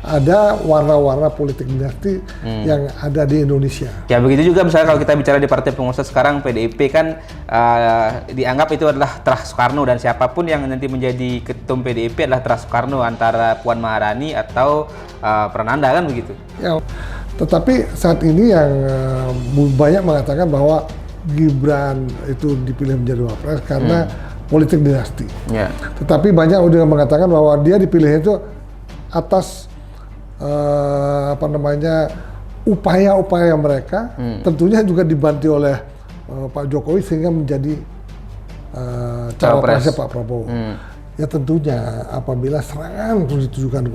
ada warna-warna politik dinasti yang ada di Indonesia. Ya begitu juga misalnya kalau kita bicara di partai penguasa sekarang PDIP kan dianggap itu adalah terah Soekarno, dan siapapun yang nanti menjadi ketum PDIP adalah terah Soekarno, antara Puan Maharani atau Prananda kan begitu. Ya, tetapi saat ini yang banyak mengatakan bahwa Gibran itu dipilih menjadi wapres karena politik dinasti. Ya. Tetapi banyak udah mengatakan bahwa dia dipilih itu atas upaya-upaya mereka, tentunya juga dibantu oleh Pak Jokowi sehingga menjadi cawapresnya Pak Prabowo. Ya tentunya apabila serangan terus ditujukan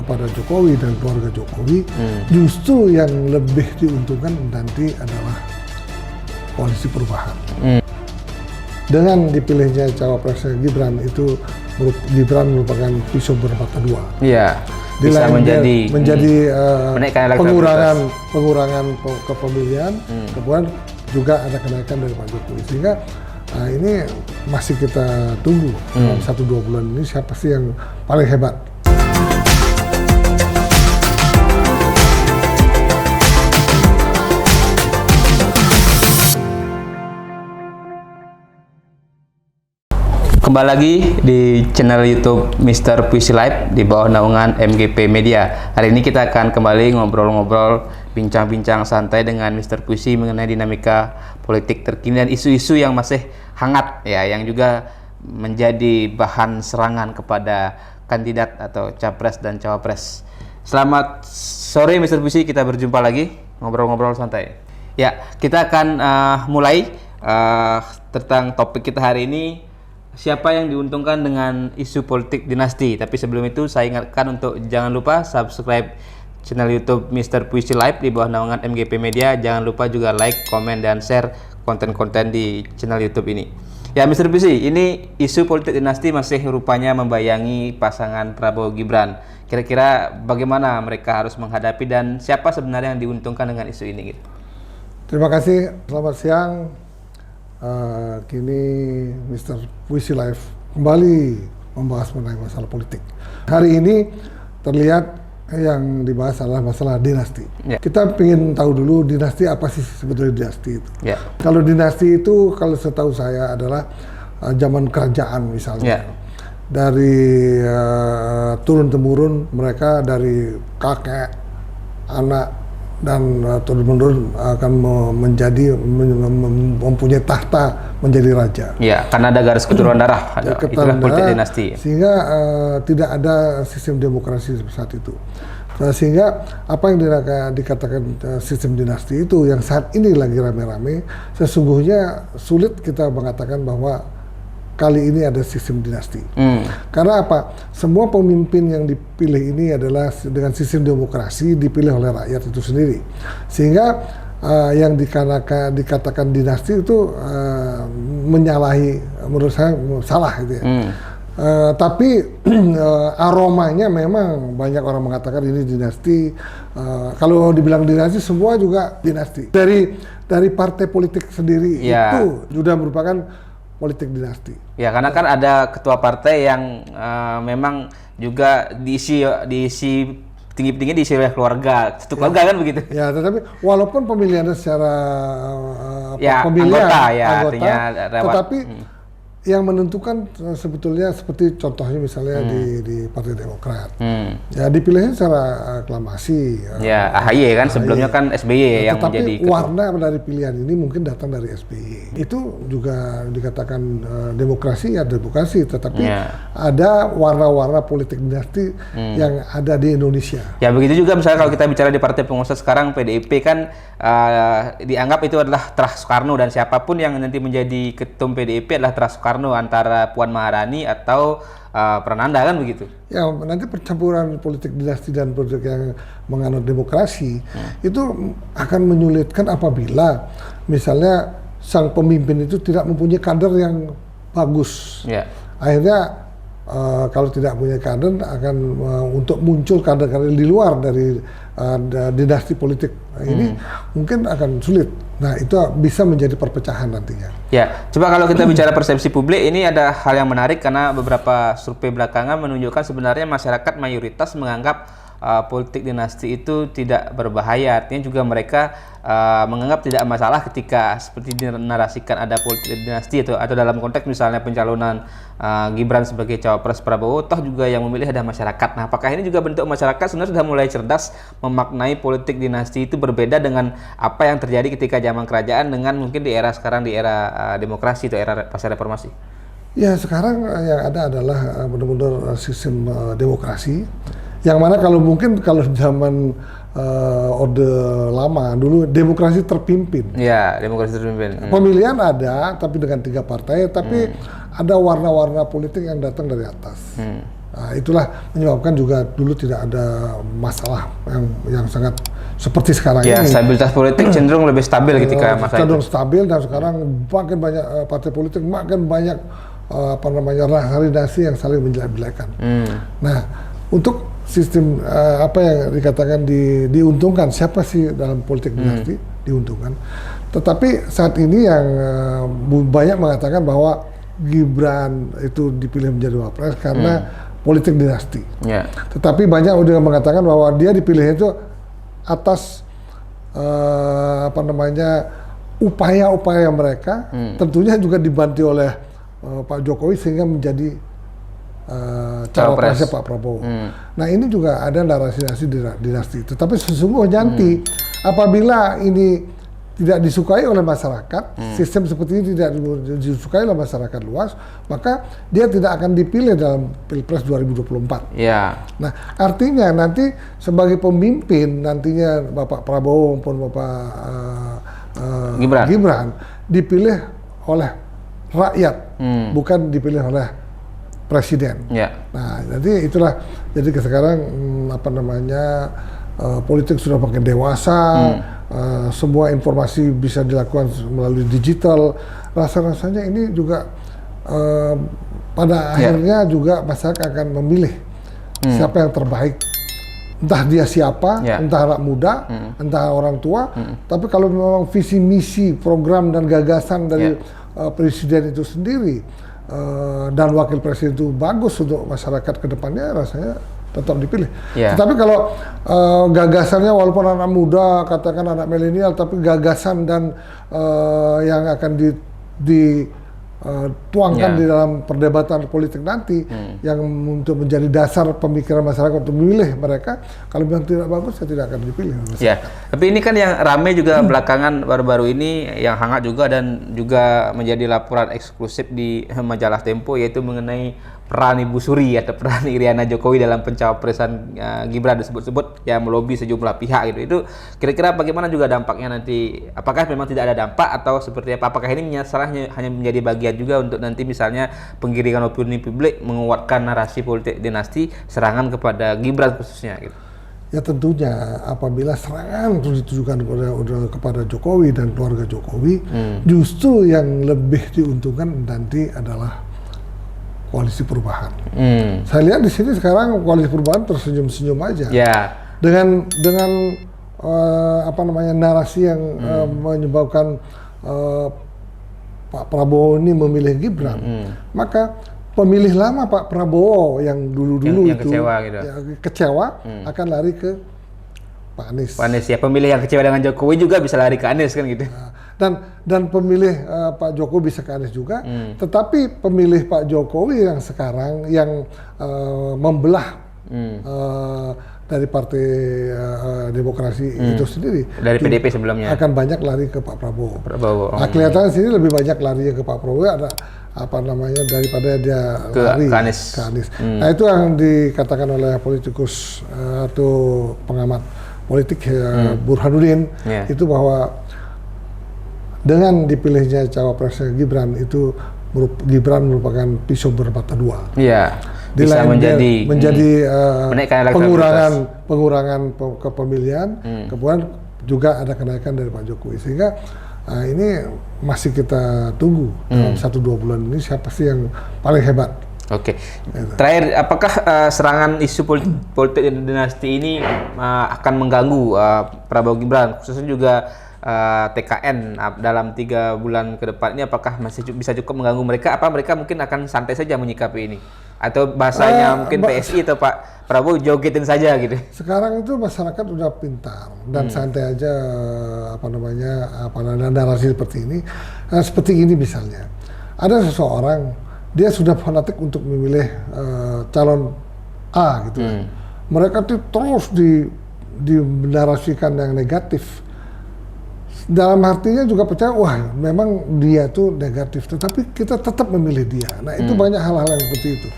kepada Jokowi dan keluarga Jokowi, justru yang lebih diuntungkan nanti adalah koalisi perubahan. Dengan dipilihnya cawapresnya Gibran itu, Gibran merupakan pisau bermata dua. Iya. Bisa menjadi pengurangan kepemilian, kemudian juga ada kenaikan dari Pak Jokowi, sehingga ini masih kita tunggu dalam 1-2 bulan ini siapa sih yang paling hebat. Kembali lagi di channel YouTube Mr. Puisi Live di bawah naungan MGP Media. Hari ini kita akan kembali ngobrol-ngobrol, bincang-bincang santai dengan Mr. Puisi mengenai dinamika politik terkini dan isu-isu yang masih hangat ya, yang juga menjadi bahan serangan kepada kandidat atau capres dan cawapres. Selamat sore Mr. Puisi, kita berjumpa lagi ngobrol-ngobrol santai. Ya, kita akan mulai tentang topik kita hari ini. Siapa yang diuntungkan dengan isu politik dinasti? Tapi sebelum itu saya ingatkan untuk jangan lupa subscribe channel YouTube Mr. Puisi Live di bawah naungan MGP Media. Jangan lupa juga like, komen, dan share konten-konten di channel YouTube ini. Ya Mr. Puisi, ini isu politik dinasti masih rupanya membayangi pasangan Prabowo Gibran. Kira-kira bagaimana mereka harus menghadapi dan siapa sebenarnya yang diuntungkan dengan isu ini? Terima kasih, selamat siang. Kini Mr. Puisi Live kembali membahas mengenai masalah politik. Hari ini terlihat yang dibahas adalah masalah dinasti. Kita ingin tahu dulu dinasti apa sih sebetulnya dinasti itu. Kalau dinasti itu kalau setahu saya adalah zaman kerajaan misalnya. Dari turun-temurun mereka dari kakek, anak, dan turun-menurun akan mempunyai tahta menjadi raja. Ya, karena ada garis keturunan darah, itulah politik dinasti. Sehingga tidak ada sistem demokrasi saat itu. Sehingga apa yang dikatakan sistem dinasti itu yang saat ini lagi rame-rame, sesungguhnya sulit kita mengatakan bahwa kali ini ada sistem dinasti. Karena apa? Semua pemimpin yang dipilih ini adalah dengan sistem demokrasi dipilih oleh rakyat itu sendiri. Sehingga yang dikatakan dinasti itu menyalahi, menurut saya salah gitu ya. Tapi aromanya memang banyak orang mengatakan ini dinasti. Kalau dibilang dinasti, semua juga dinasti. Dari partai politik sendiri itu sudah merupakan politik dinasti. Ya, karena kan ada ketua partai yang memang juga diisi tinggi-tinggi diisi oleh keluarga, satu keluarga kan begitu. Ya, tetapi walaupun pemilihannya secara pemilihan anggota, tetapi yang menentukan sebetulnya seperti contohnya misalnya di Partai Demokrat. Ya dipilihnya secara aklamasi. Ya, AHY kan sebelumnya kan SBY yang menjadi ketua. Warna dari pilihan ini mungkin datang dari SBY. Itu juga dikatakan demokrasi, tetapi ada warna-warna politik dinasti yang ada di Indonesia. Ya begitu juga misalnya kalau kita bicara di partai penguasa sekarang PDIP kan dianggap itu adalah terah Soekarno, dan siapapun yang nanti menjadi ketum PDIP adalah terah Soekarno, antara Puan Maharani atau Prananda kan begitu. Ya nanti percampuran politik dinasti dan politik yang menganut demokrasi itu akan menyulitkan apabila misalnya sang pemimpin itu tidak mempunyai kader yang bagus. Akhirnya kalau tidak punya kader akan untuk muncul kader-kader di luar dari dinasti politik ini mungkin akan sulit. Nah itu bisa menjadi perpecahan nantinya. Ya, coba kalau kita bicara persepsi publik, ini ada hal yang menarik karena beberapa survei belakangan menunjukkan sebenarnya masyarakat mayoritas menganggap politik dinasti itu tidak berbahaya. Artinya juga mereka menganggap tidak masalah ketika seperti dinarasikan ada politik dinasti atau dalam konteks misalnya pencalonan Gibran sebagai cawapres Prabowo, toh juga yang memilih ada masyarakat. Nah, apakah ini juga bentuk masyarakat sebenarnya sudah mulai cerdas memaknai politik dinasti itu berbeda dengan apa yang terjadi ketika zaman kerajaan dengan mungkin di era sekarang, di era demokrasi atau era pasca reformasi? Ya, sekarang yang ada adalah benar-benar sistem demokrasi, yang mana kalau mungkin kalau zaman orde lama dulu demokrasi terpimpin. Ya, demokrasi terpimpin. Pemilihan ada, tapi dengan 3 partai, tapi ada warna-warna politik yang datang dari atas. Nah, itulah menyebabkan juga dulu tidak ada masalah yang sangat seperti sekarang Ya, ini. stabilitas politik cenderung lebih stabil ketika masa itu. Cenderung stabil, dan sekarang makin banyak partai politik, makin banyak relasi yang saling menjelek-jelekan. Nah, untuk sistem apa yang dikatakan diuntungkan, siapa sih dalam politik dinasti diuntungkan? Tetapi saat ini yang banyak mengatakan bahwa Gibran itu dipilih menjadi wapres karena politik dinasti. Ya. Tetapi banyak udah mengatakan bahwa dia dipilih itu atas upaya-upaya mereka, tentunya juga dibantu oleh Pak Jokowi sehingga menjadi cawapresnya Pak Prabowo. Nah, ini juga ada narasi-narasi dinasti. Tetapi sesungguhnya nanti apabila ini tidak disukai oleh masyarakat, sistem seperti ini tidak disukai oleh masyarakat luas, maka dia tidak akan dipilih dalam Pilpres 2024. Ya. Nah, artinya nanti sebagai pemimpin nantinya Bapak Prabowo maupun Bapak Gibran dipilih oleh rakyat, bukan dipilih oleh presiden. Ya. Nah, jadi itulah, jadi sekarang politik sudah makin dewasa, semua informasi bisa dilakukan melalui digital. Rasa-rasanya ini juga pada akhirnya juga masyarakat akan memilih siapa yang terbaik. Entah dia siapa, entah anak muda, entah orang tua. Tapi kalau memang visi misi, program dan gagasan dari presiden itu sendiri dan wakil presiden itu bagus untuk masyarakat ke depannya, rasanya tetap dipilih. Tetapi kalau gagasannya walaupun anak muda, katakan anak milenial, tapi gagasan dan yang akan dituangkan di dalam perdebatan politik nanti yang untuk menjadi dasar pemikiran masyarakat untuk memilih mereka, kalau memang tidak bagus, saya tidak akan dipilih. Ya, tapi ini kan yang ramai juga belakangan baru-baru ini, yang hangat juga dan juga menjadi laporan eksklusif di majalah Tempo, yaitu mengenai peran Ibu Suri atau peran Iriana Jokowi dalam pencapresan Gibran disebut-sebut yang melobi sejumlah pihak gitu. Itu kira-kira bagaimana juga dampaknya nanti? Apakah memang tidak ada dampak atau seperti apa? Apakah ini hanya menjadi bagian juga untuk nanti misalnya penggiringan opini publik menguatkan narasi politik dinasti serangan kepada Gibran khususnya gitu? Ya, tentunya apabila serangan itu ditujukan kepada Jokowi dan keluarga Jokowi, justru yang lebih diuntungkan nanti adalah koalisi perubahan. Saya lihat di sini sekarang koalisi perubahan tersenyum-senyum aja. Dengan narasi yang menyebabkan Pak Prabowo ini memilih Gibran, maka pemilih lama Pak Prabowo yang dulu-dulu yang itu kecewa, gitu. kecewa akan lari ke Pak Anies. Pak Anies ya, pemilih yang kecewa dengan Jokowi juga bisa lari ke Anies kan gitu. Dan pemilih Pak Jokowi bisa ke Anies juga, tetapi pemilih Pak Jokowi yang sekarang yang membelah dari Partai Demokrasi itu sendiri, dari PDP sebelumnya, akan banyak lari ke Pak Prabowo. Prabowo. Nah, kelihatan sini lebih banyak larinya ke Pak Prabowo daripada dia lari ke Anies. Nah, itu yang dikatakan oleh politikus atau pengamat politik Burhanuddin, itu bahwa dengan dipilihnya cawapresnya Gibran itu Gibran merupakan pisau bermata dua. Iya. Bisa menjadi pengurangan kepemilian, kemudian juga ada kenaikan dari Pak Jokowi, sehingga ini masih kita tunggu dalam 1-2 bulan ini siapa sih yang paling hebat. Oke. Terakhir, apakah serangan isu politik dinasti ini akan mengganggu Prabowo Gibran, khususnya juga TKN dalam 3 bulan ke depan ini, apakah masih bisa cukup mengganggu mereka? Apa mereka mungkin akan santai saja menyikapi ini? Atau bahasanya mungkin PSI atau Pak Prabowo jogetin saja gitu? Sekarang itu masyarakat udah pintar dan santai aja narasi seperti ini. Seperti ini misalnya, ada seseorang dia sudah fanatik untuk memilih calon A gitu. Mereka tuh terus dinarasikan yang negatif. Dalam artinya juga percaya, wah memang dia tuh negatif, tetapi kita tetap memilih dia. Nah itu banyak hal-hal yang seperti itu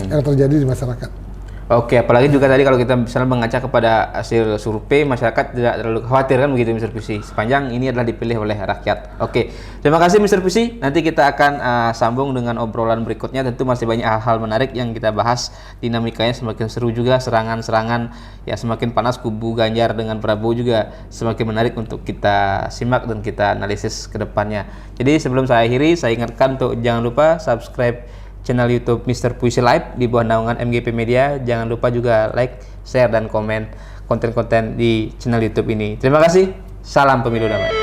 yang terjadi di masyarakat. Oke, apalagi juga tadi kalau kita misalnya mengaca kepada hasil survei, masyarakat tidak terlalu khawatir kan begitu Mr. Puisi, sepanjang ini adalah dipilih oleh rakyat. Oke, terima kasih Mr. Puisi. Nanti kita akan sambung dengan obrolan berikutnya. Tentu masih banyak hal-hal menarik yang kita bahas. Dinamikanya semakin seru juga, serangan-serangan ya semakin panas. Kubu Ganjar dengan Prabowo juga semakin menarik untuk kita simak dan kita analisis ke depannya. Jadi sebelum saya akhiri, saya ingatkan untuk jangan lupa subscribe channel YouTube Mr. Puisi Live di bawah naungan MGP Media. Jangan lupa juga like, share, dan komen konten-konten di channel YouTube ini. Terima kasih. Salam pemilu damai.